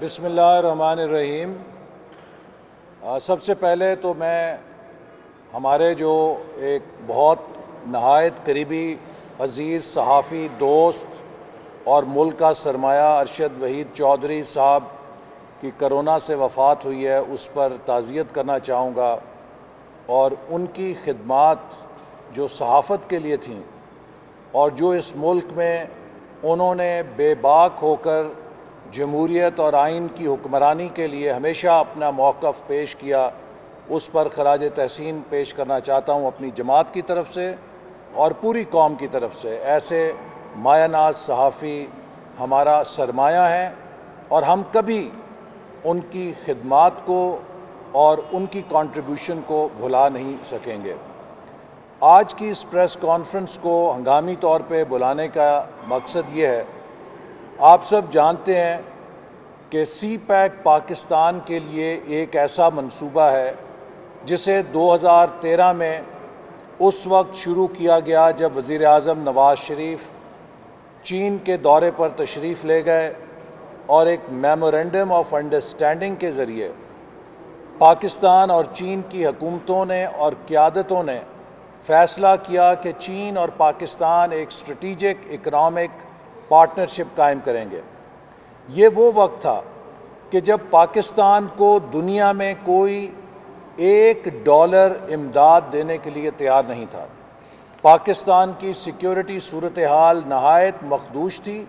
بسم اللہ الرحمن الرحیم۔ سب سے پہلے تو میں ہمارے جو ایک بہت نہایت قریبی عزیز صحافی دوست اور ملک کا سرمایہ ارشد وحید چودھری صاحب کی کرونا سے وفات ہوئی ہے، اس پر تعزیت کرنا چاہوں گا، اور ان کی خدمات جو صحافت کے لیے تھیں اور جو اس ملک میں انہوں نے بے باک ہو کر جمہوریت اور آئین کی حکمرانی کے لیے ہمیشہ اپنا موقف پیش کیا، اس پر خراج تحسین پیش کرنا چاہتا ہوں اپنی جماعت کی طرف سے اور پوری قوم کی طرف سے۔ ایسے مایہ ناز صحافی ہمارا سرمایہ ہیں اور ہم کبھی ان کی خدمات کو اور ان کی کنٹریبیوشن کو بھلا نہیں سکیں گے۔ آج کی اس پریس کانفرنس کو ہنگامی طور پہ بلانے کا مقصد یہ ہے، آپ سب جانتے ہیں کہ سی پیک پاکستان کے لیے ایک ایسا منصوبہ ہے جسے 2013 میں اس وقت شروع کیا گیا جب وزیر اعظم نواز شریف چین کے دورے پر تشریف لے گئے اور ایک میمورنڈم آف انڈرسٹینڈنگ کے ذریعے پاکستان اور چین کی حکومتوں نے اور قیادتوں نے فیصلہ کیا کہ چین اور پاکستان ایک اسٹریٹجک اکنامک پارٹنرشپ قائم کریں گے۔ یہ وہ وقت تھا کہ جب پاکستان کو دنیا میں کوئی $1 امداد دینے کے لیے تیار نہیں تھا۔ پاکستان کی سیکیورٹی صورتحال نہایت مخدوش تھی۔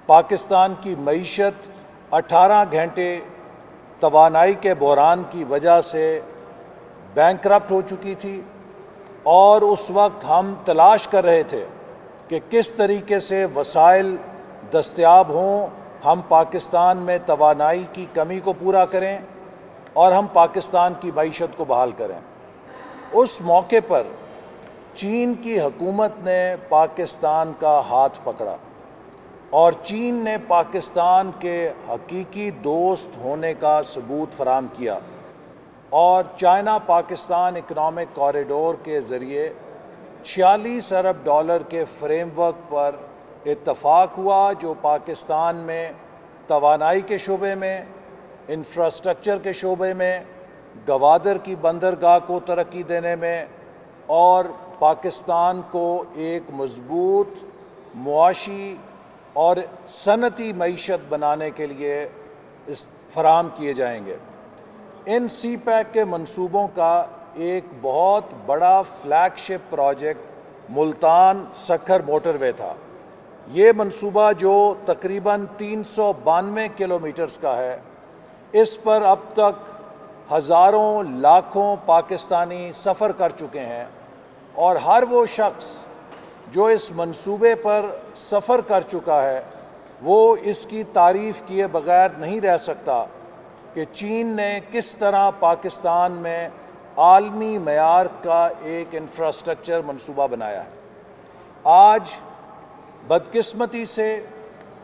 پاکستان کی معیشت 18 گھنٹے توانائی کے بحران کی وجہ سے بینکرپٹ ہو چکی تھی، اور اس وقت ہم تلاش کر رہے تھے کہ کس طریقے سے وسائل دستیاب ہوں، ہم پاکستان میں توانائی کی کمی کو پورا کریں اور ہم پاکستان کی معیشت کو بحال کریں۔ اس موقع پر چین کی حکومت نے پاکستان کا ہاتھ پکڑا اور چین نے پاکستان کے حقیقی دوست ہونے کا ثبوت فراہم کیا، اور چائنا پاکستان اکنامک کوریڈور کے ذریعے $46 ارب کے فریم ورک پر اتفاق ہوا، جو پاکستان میں توانائی کے شعبے میں، انفراسٹرکچر کے شعبے میں، گوادر کی بندرگاہ کو ترقی دینے میں اور پاکستان کو ایک مضبوط معاشی اور صنعتی معیشت بنانے کے لیے فراہم کیے جائیں گے۔ ان سی پیک کے منصوبوں کا ایک بہت بڑا فلیگ شپ پروجیکٹ ملتان سکھر موٹر وے تھا۔ یہ منصوبہ جو تقریباً 392 کلومیٹرز کا ہے، اس پر اب تک ہزاروں لاکھوں پاکستانی سفر کر چکے ہیں، اور ہر وہ شخص جو اس منصوبے پر سفر کر چکا ہے وہ اس کی تعریف کیے بغیر نہیں رہ سکتا کہ چین نے کس طرح پاکستان میں عالمی معیار کا ایک انفراسٹرکچر منصوبہ بنایا ہے۔ آج بدقسمتی سے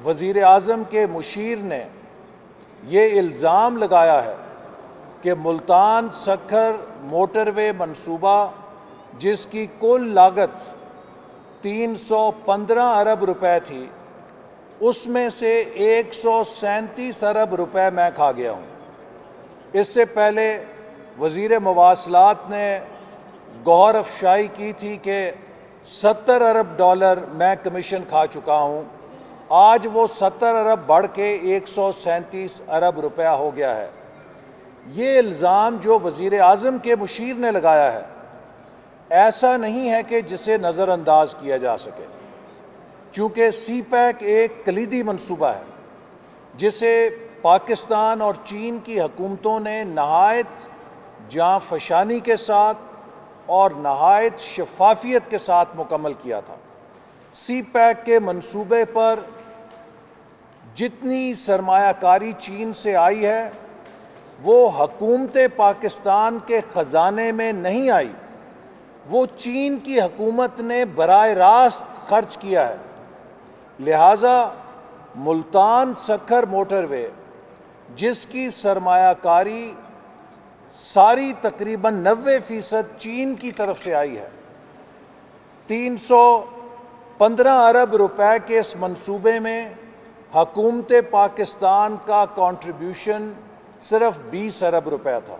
وزیر اعظم کے مشیر نے یہ الزام لگایا ہے کہ ملتان سکھر موٹر وے منصوبہ، جس کی کل لاگت 315 ارب روپے تھی، اس میں سے 137 ارب روپے میں کھا گیا ہوں۔ اس سے پہلے وزیر مواصلات نے گوہر افشائی کی تھی کہ $70 ارب میں کمیشن کھا چکا ہوں۔ آج وہ 70 ارب بڑھ کے 137 ارب روپیہ ہو گیا ہے۔ یہ الزام جو وزیر اعظم کے مشیر نے لگایا ہے، ایسا نہیں ہے کہ جسے نظر انداز کیا جا سکے، چونکہ سی پیک ایک کلیدی منصوبہ ہے جسے پاکستان اور چین کی حکومتوں نے نہایت جاں فشانی کے ساتھ اور نہایت شفافیت کے ساتھ مکمل کیا تھا۔ سی پیک کے منصوبے پر جتنی سرمایہ کاری چین سے آئی ہے وہ حکومت پاکستان کے خزانے میں نہیں آئی، وہ چین کی حکومت نے براہ راست خرچ کیا ہے۔ لہٰذا ملتان سکھر موٹر وے، جس کی سرمایہ کاری ساری تقریباً 90% چین کی طرف سے آئی ہے، 315 ارب روپے کے اس منصوبے میں حکومت پاکستان کا کنٹریبیوشن صرف 20 ارب روپے تھا.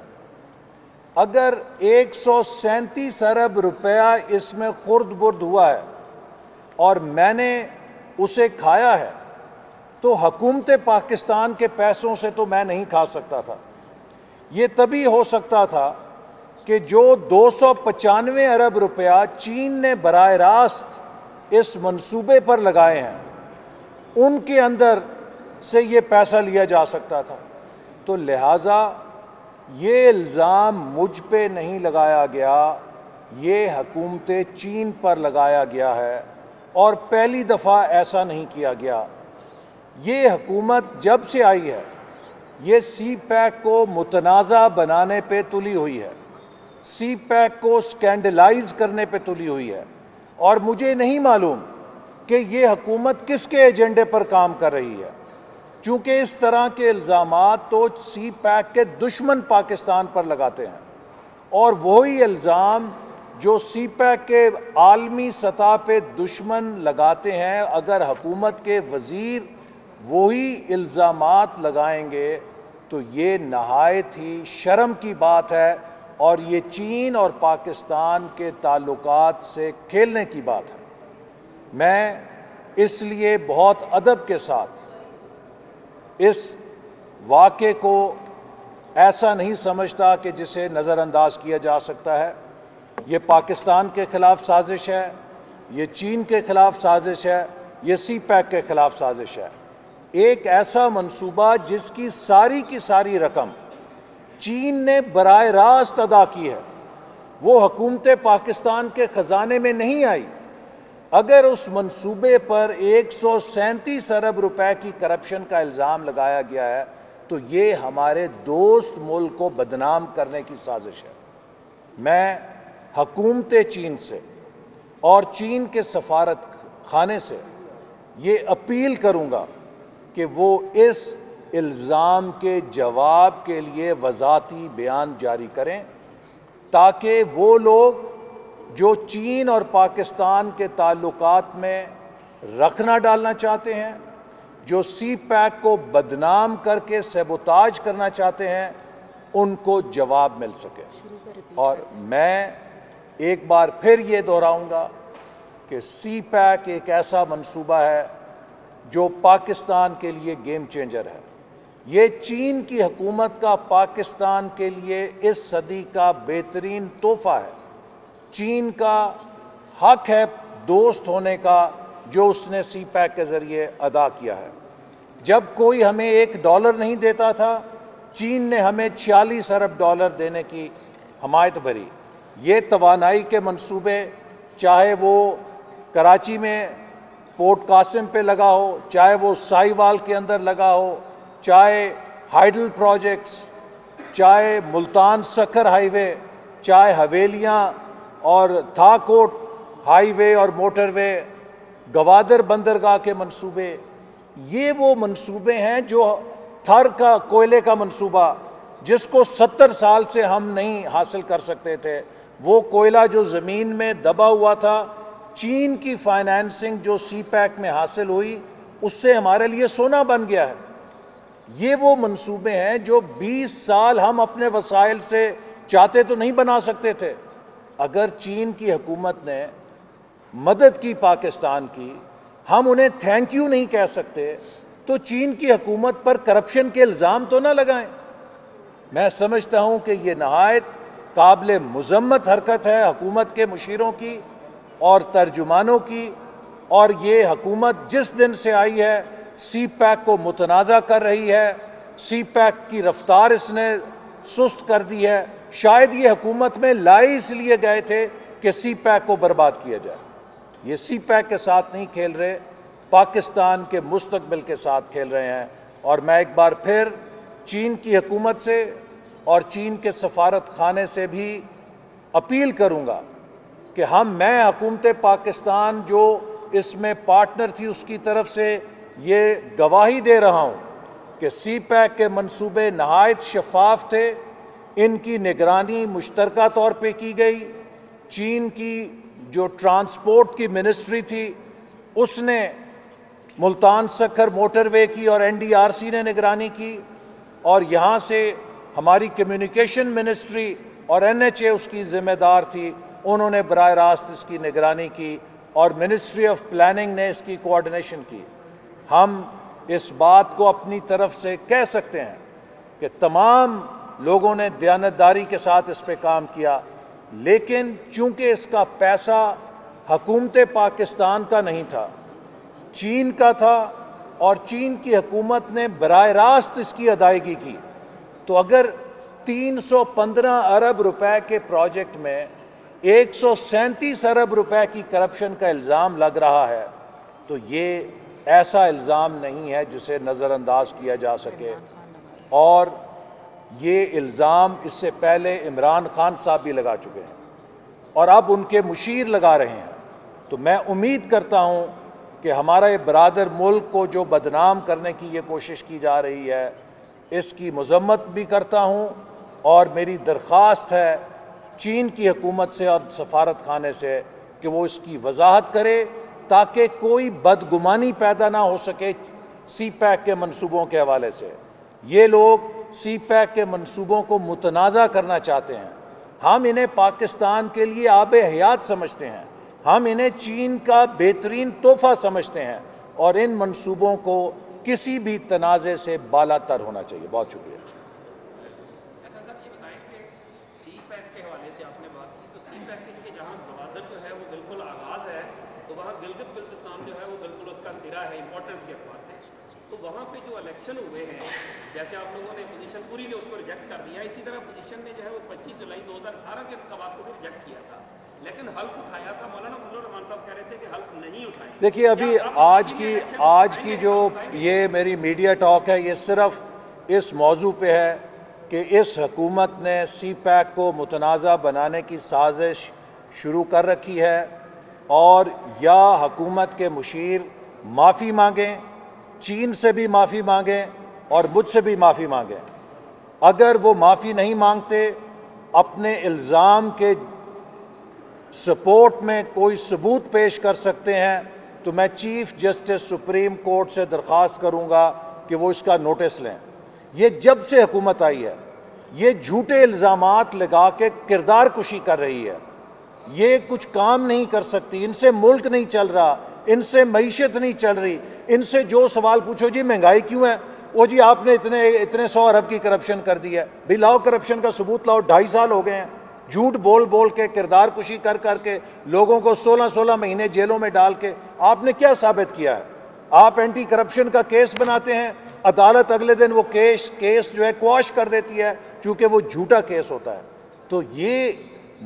اگر 137 ارب روپیہ اس میں خرد برد ہوا ہے اور میں نے اسے کھایا ہے تو حکومت پاکستان کے پیسوں سے تو میں نہیں کھا سکتا تھا. یہ تبھی ہو سکتا تھا کہ جو 295 ارب روپیہ چین نے براہ راست اس منصوبے پر لگائے ہیں ان کے اندر سے یہ پیسہ لیا جا سکتا تھا. تو لہٰذا یہ الزام مجھ پہ نہیں لگایا گیا، یہ حکومت چین پر لگایا گیا ہے، اور پہلی دفعہ ایسا نہیں کیا گیا. یہ حکومت جب سے آئی ہے یہ سی پیک کو متنازع بنانے پہ تلی ہوئی ہے، سی پیک کو سکینڈلائز کرنے پہ تلی ہوئی ہے، اور مجھے نہیں معلوم کہ یہ حکومت کس کے ایجنڈے پر کام کر رہی ہے، چونکہ اس طرح کے الزامات تو سی پیک کے دشمن پاکستان پر لگاتے ہیں، اور وہی الزام جو سی پیک کے عالمی سطح پہ دشمن لگاتے ہیں اگر حکومت کے وزیر وہی الزامات لگائیں گے تو یہ نہایت ہی شرم کی بات ہے، اور یہ چین اور پاکستان کے تعلقات سے کھیلنے کی بات ہے. میں اس لیے بہت ادب کے ساتھ اس واقعے کو ایسا نہیں سمجھتا کہ جسے نظر انداز کیا جا سکتا ہے. یہ پاکستان کے خلاف سازش ہے، یہ چین کے خلاف سازش ہے، یہ سی پیک کے خلاف سازش ہے. ایک ایسا منصوبہ جس کی ساری رقم چین نے براہ راست ادا کی ہے، وہ حکومت پاکستان کے خزانے میں نہیں آئی. اگر اس منصوبے پر 137 ارب روپے کی کرپشن کا الزام لگایا گیا ہے تو یہ ہمارے دوست ملک کو بدنام کرنے کی سازش ہے. میں حکومت چین سے اور چین کے سفارت خانے سے یہ اپیل کروں گا کہ وہ اس الزام کے جواب کے لیے وضاحتی بیان جاری کریں، تاکہ وہ لوگ جو چین اور پاکستان کے تعلقات میں رکھنا ڈالنا چاہتے ہیں، جو سی پیک کو بدنام کر کے سیبوتاج کرنا چاہتے ہیں، ان کو جواب مل سکے. اور میں ایک بار پھر یہ دہراؤں گا کہ سی پیک ایک ایسا منصوبہ ہے جو پاکستان کے لیے گیم چینجر ہے. یہ چین کی حکومت کا پاکستان کے لیے اس صدی کا بہترین تحفہ ہے. چین کا حق ہے دوست ہونے کا جو اس نے سی پیک کے ذریعے ادا کیا ہے. جب کوئی ہمیں $1 نہیں دیتا تھا، چین نے ہمیں 46 ارب ڈالر دینے کی حمایت بھری. یہ توانائی کے منصوبے، چاہے وہ کراچی میں پورٹ قاسم پہ لگا ہو، چاہے وہ سائی وال کے اندر لگا ہو، چاہے ہائیڈل پروجیکٹس، چاہے ملتان سکھر ہائی وے، چاہے حویلیاں اور تھاکوٹ ہائی وے اور موٹر وے، گوادر بندرگاہ کے منصوبے، یہ وہ منصوبے ہیں جو تھر کا کوئلے کا منصوبہ جس کو 70 سال سے ہم نہیں حاصل کر سکتے تھے، وہ کوئلہ جو زمین میں دبا ہوا تھا، چین کی فائنینسنگ جو سی پیک میں حاصل ہوئی اس سے ہمارے لیے سونا بن گیا ہے. یہ وہ منصوبے ہیں جو 20 سال ہم اپنے وسائل سے چاہتے تو نہیں بنا سکتے تھے. اگر چین کی حکومت نے مدد کی پاکستان کی، ہم انہیں تھینک یو نہیں کہہ سکتے، تو چین کی حکومت پر کرپشن کے الزام تو نہ لگائیں. میں سمجھتا ہوں کہ یہ نہایت قابل مذمت حرکت ہے حکومت کے مشیروں کی اور ترجمانوں کی، اور یہ حکومت جس دن سے آئی ہے سی پیک کو متنازع کر رہی ہے. سی پیک کی رفتار اس نے سست کر دی ہے. شاید یہ حکومت میں لائے اس لیے گئے تھے کہ سی پیک کو برباد کیا جائے. یہ سی پیک کے ساتھ نہیں کھیل رہے، پاکستان کے مستقبل کے ساتھ کھیل رہے ہیں. اور میں ایک بار پھر چین کی حکومت سے اور چین کے سفارت خانے سے بھی اپیل کروں گا کہ میں حکومت پاکستان جو اس میں پارٹنر تھی اس کی طرف سے یہ گواہی دے رہا ہوں کہ سی پیک کے منصوبے نہایت شفاف تھے، ان کی نگرانی مشترکہ طور پہ کی گئی. چین کی جو ٹرانسپورٹ کی منسٹری تھی اس نے ملتان سکھر موٹر وے کی اور NDRC نے نگرانی کی، اور یہاں سے ہماری کمیونیکیشن منسٹری اور NHA اس کی ذمہ دار تھی، انہوں نے براہ راست اس کی نگرانی کی، اور منسٹری آف پلاننگ نے اس کی کوآرڈینیشن کی۔ ہم اس بات کو اپنی طرف سے کہہ سکتے ہیں کہ تمام لوگوں نے دیانتداری کے ساتھ اس پہ کام کیا، لیکن چونکہ اس کا پیسہ حکومت پاکستان کا نہیں تھا، چین کا تھا، اور چین کی حکومت نے براہ راست اس کی ادائیگی کی، تو اگر 315 ارب روپے کے پروجیکٹ میں 137 ارب روپے کی کرپشن کا الزام لگ رہا ہے، تو یہ ایسا الزام نہیں ہے جسے نظر انداز کیا جا سکے، اور یہ الزام اس سے پہلے عمران خان صاحب بھی لگا چکے ہیں، اور اب ان کے مشیر لگا رہے ہیں۔ تو میں امید کرتا ہوں کہ ہمارا یہ برادر ملک کو جو بدنام کرنے کی یہ کوشش کی جا رہی ہے، اس کی مذمت بھی کرتا ہوں، اور میری درخواست ہے چین کی حکومت سے اور سفارت خانے سے کہ وہ اس کی وضاحت کرے تاکہ کوئی بدگمانی پیدا نہ ہو سکے سی پیک کے منصوبوں کے حوالے سے۔ یہ لوگ سی پیک کے منصوبوں کو متنازع کرنا چاہتے ہیں، ہم انہیں پاکستان کے لیے آب حیات سمجھتے ہیں، ہم انہیں چین کا بہترین تحفہ سمجھتے ہیں، اور ان منصوبوں کو کسی بھی تنازع سے بالا تر ہونا چاہیے۔ بہت شکریہ۔ ایسا سر یہ بتائیں کہ سی پیک کے حوالے سے آپ نے بات کی، تو سی پیک کے لیے جہاں گوادر جو ہے وہ بالکل آغاز ہے، تو وہاں گلگت بلتستان جو ہے وہ بالکل اس کا سرا ہے امپورٹنس کے اعتبار سے، تو وہاں پہ جو الیکشن ہوئے ہیں، جیسے آپ لوگوں نے اپوزیشن پوری نے اس کو ریجیکٹ کر دیا، اسی طرح اپوزیشن نے جو ہے وہ 25 جولائی 2018 کے انتخابات کو بھی ریجیکٹ کیا تھا، لیکن حلف اٹھایا تھا۔ مولانا فضل الرحمان صاحب کہہ رہے تھے کہ حلف نہیں اٹھائے۔ دیکھیے ابھی آج کی جو یہ میری میڈیا ٹاک ہے، یہ صرف اس موضوع پہ ہے کہ اس حکومت نے سی پیک کو متنازع بنانے کی سازش شروع کر رکھی ہے، اور یا حکومت کے مشیر معافی مانگیں، چین سے بھی معافی مانگیں اور مجھ سے بھی معافی مانگیں۔ اگر وہ معافی نہیں مانگتے، اپنے الزام کے سپورٹ میں کوئی ثبوت پیش کر سکتے ہیں، تو میں چیف جسٹس سپریم کورٹ سے درخواست کروں گا کہ وہ اس کا نوٹس لیں۔ یہ جب سے حکومت آئی ہے، یہ جھوٹے الزامات لگا کے کردار کشی کر رہی ہے، یہ کچھ کام نہیں کر سکتی، ان سے ملک نہیں چل رہا، ان سے معیشت نہیں چل رہی۔ ان سے جو سوال پوچھو جی مہنگائی کیوں ہے، وہ جی آپ نے اتنے 100 ارب کی کرپشن کر دی ہے، بھی لاؤ کرپشن کا ثبوت لاؤ۔ 2.5 سال ہو گئے ہیں جھوٹ بول بول کے، کردار کشی کر کر کے، لوگوں کو 16 مہینے جیلوں میں ڈال کے آپ نے کیا ثابت کیا ہے؟ آپ اینٹی کرپشن کا کیس بناتے ہیں، عدالت اگلے دن وہ کیس جو ہے کواش کر دیتی ہے، چونکہ وہ جھوٹا کیس ہوتا ہے۔ تو یہ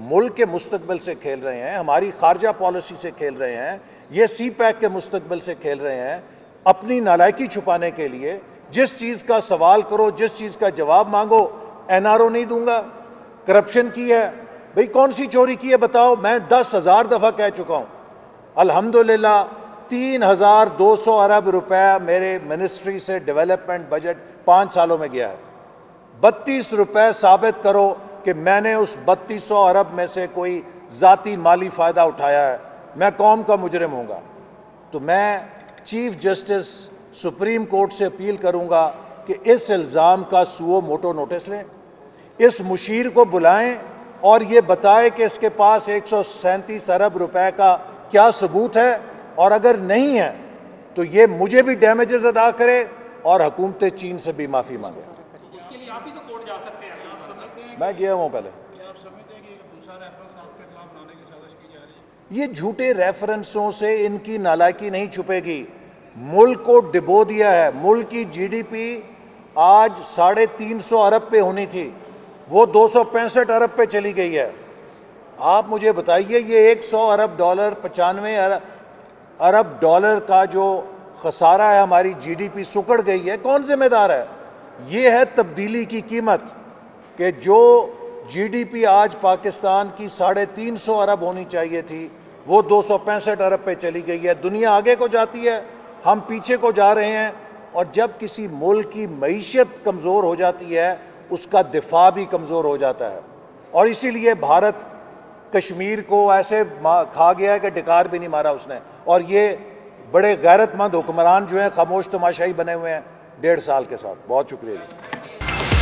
ملک کے مستقبل سے کھیل رہے ہیں، ہماری خارجہ پالیسی سے کھیل رہے ہیں، یہ سی پیک کے مستقبل سے کھیل رہے ہیں، اپنی نالائکی چھپانے کے لیے۔ جس چیز کا سوال کرو، جس چیز کا جواب مانگو، NRO نہیں دوں گا۔ کرپشن کی ہے، بھئی کون سی چوری کی ہے بتاؤ، میں 10,000 دفعہ کہہ چکا ہوں۔ الحمدللہ 3,200 ارب روپے میرے منسٹری سے ڈیولپمنٹ بجٹ 5 سالوں میں گیا ہے۔ 32 روپے ثابت کرو کہ میں نے اس 3200 ارب میں سے کوئی ذاتی مالی فائدہ اٹھایا ہے، میں قوم کا مجرم ہوں گا۔ تو میں چیف جسٹس سپریم کورٹ سے اپیل کروں گا کہ اس الزام کا سو موٹو نوٹس لیں، اس مشیر کو بلائیں اور یہ بتائے کہ اس کے پاس 137 ارب روپے کا کیا ثبوت ہے، اور اگر نہیں ہے تو یہ مجھے بھی ڈیمیجز ادا کرے اور حکومت چین سے بھی معافی مانگے۔ اس کے لیے آپ بھی تو کورٹ جا سکتے ہیں صاحب۔ میں گیا ہوں پہلے۔ یہ جھوٹے ریفرنسوں سے ان کی نالائکی نہیں چھپے گی، ملک کو ڈبو دیا ہے۔ ملک کی GDP آج 350 ارب پہ ہونی تھی، وہ 265 ارب پہ چلی گئی ہے۔ آپ مجھے بتائیے یہ 100 ارب ڈالر 95 ارب ڈالر کا جو خسارہ ہے، ہماری GDP سکڑ گئی ہے، کون ذمہ دار ہے؟ یہ ہے تبدیلی کی قیمت، کہ جو GDP آج پاکستان کی 350 ارب ہونی چاہیے تھی، وہ 265 ارب پہ چلی گئی ہے۔ دنیا آگے کو جاتی ہے، ہم پیچھے کو جا رہے ہیں، اور جب کسی ملک کی معیشت کمزور ہو جاتی ہے، اس کا دفاع بھی کمزور ہو جاتا ہے، اور اسی لیے بھارت کشمیر کو ایسے کھا گیا ہے کہ ڈکار بھی نہیں مارا اس نے، اور یہ بڑے غیرت مند حکمران جو ہیں خاموش تماشائی بنے ہوئے ہیں 1.5 سال کے ساتھ. بہت شکریہ جی.